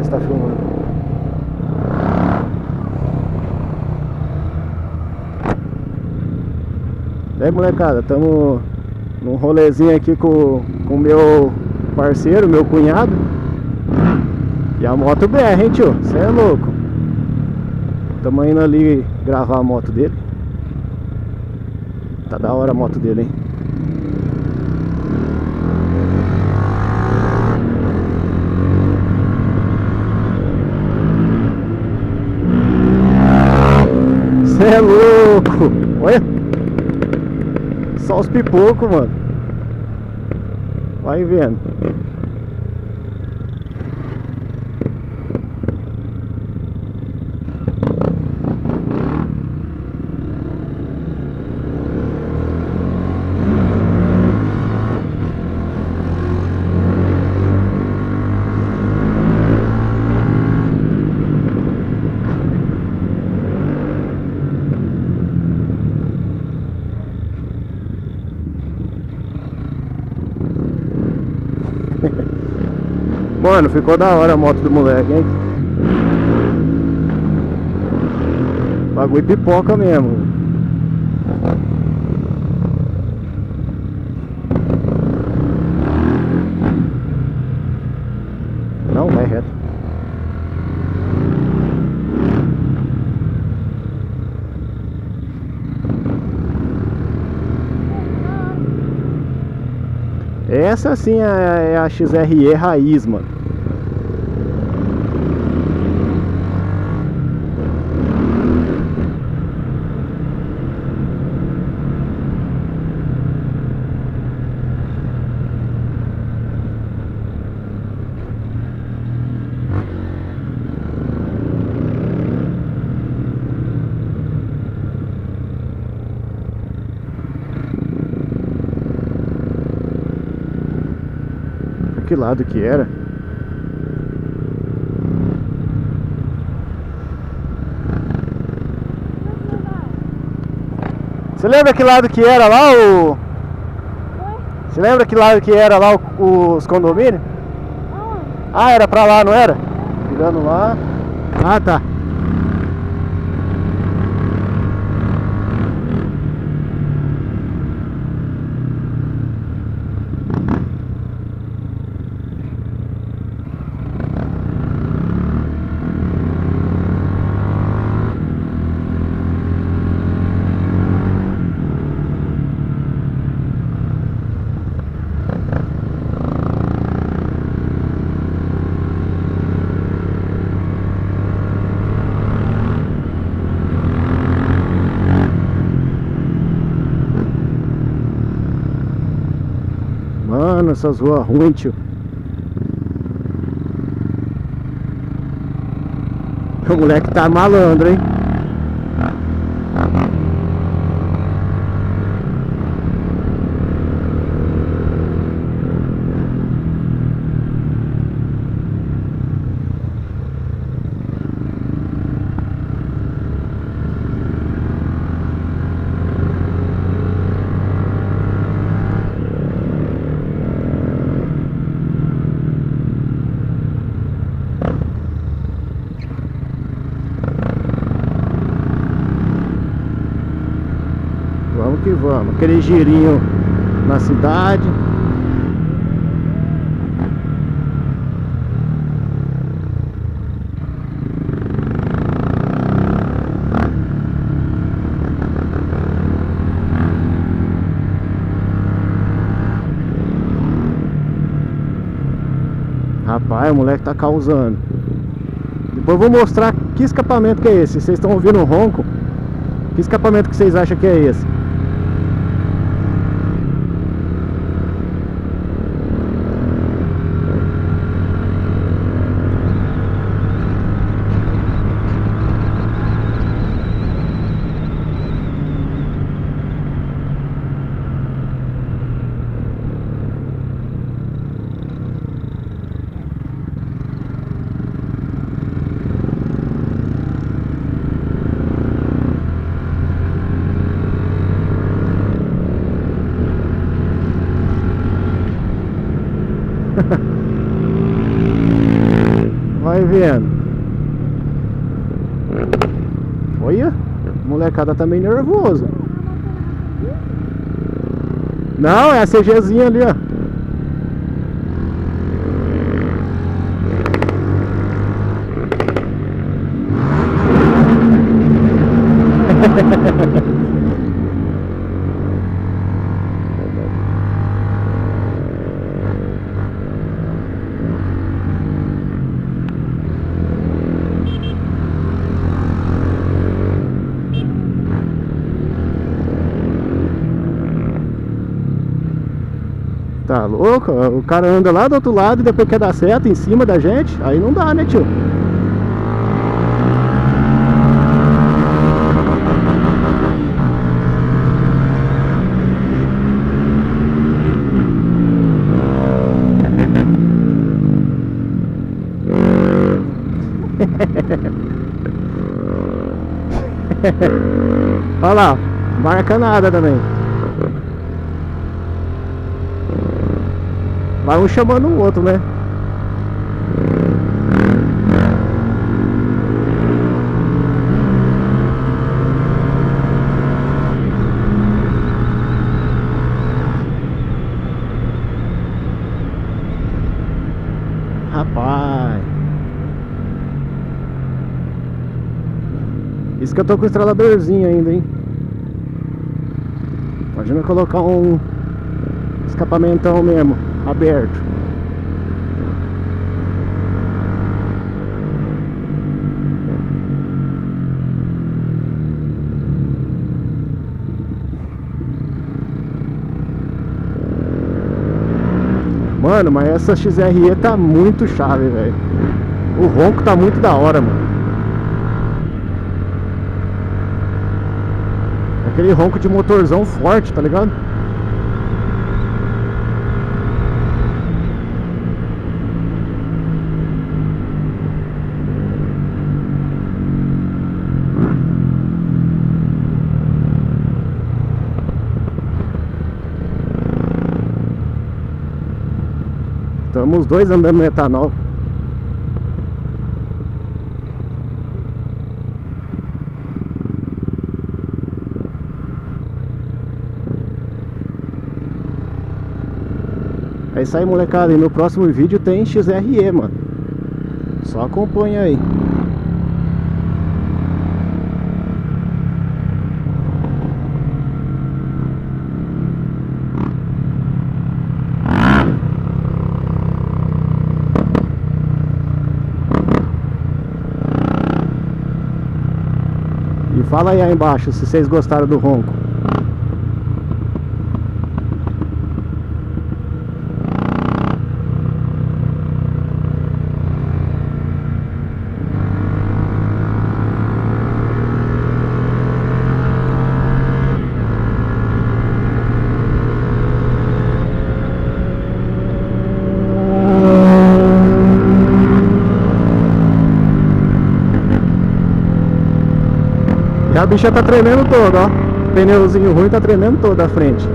ver se tá filmando. E aí, molecada, tamo num rolezinho aqui com o meu parceiro, meu cunhado. E a moto BR, hein, tio? Cê é louco. Tamo indo ali gravar a moto dele. Tá da hora a moto dele, hein? Cê é louco! Olha! Só os pipocos, mano. Vai vendo. Mano, ficou da hora a moto do moleque, hein? Bagulho pipoca mesmo. Não, vai reto. Essa sim é a XRE raiz, mano. Que lado que era? Você lembra que lado que era lá o... Você lembra que lado que era lá os condomínios? Ah, era pra lá, não era? Virando lá. Ah, tá. Mano, essas ruas ruins, tio. O moleque tá malandro, hein? Vamos que vamos, aquele girinho na cidade. Rapaz, o moleque tá causando. Depois eu vou mostrar que escapamento que é esse. Vocês estão ouvindo o ronco? Que escapamento que vocês acham que é esse? vendo? Olha, a molecada tá meio nervoso. Não, é a CGzinha ali, ó. Tá louco? O cara anda lá do outro lado e depois quer dar seta em cima da gente. Aí não dá, né, tio? Olha lá, marca nada também. Vai um chamando o outro, né? Rapaz, isso que eu tô com o estraladorzinho ainda, hein? Imagina colocar um escapamentão mesmo, aberto. Mano, mas essa XRE tá muito chave, velho. O ronco tá muito da hora, mano. Aquele ronco de motorzão forte, tá ligado? Estamos os dois andando no etanol. É isso aí, molecada. E no próximo vídeo tem XRE, mano. Só acompanha aí. E fala aí embaixo se vocês gostaram do ronco. E a bicha tá tremendo toda, ó. Pneuzinho ruim tá tremendo todo à frente.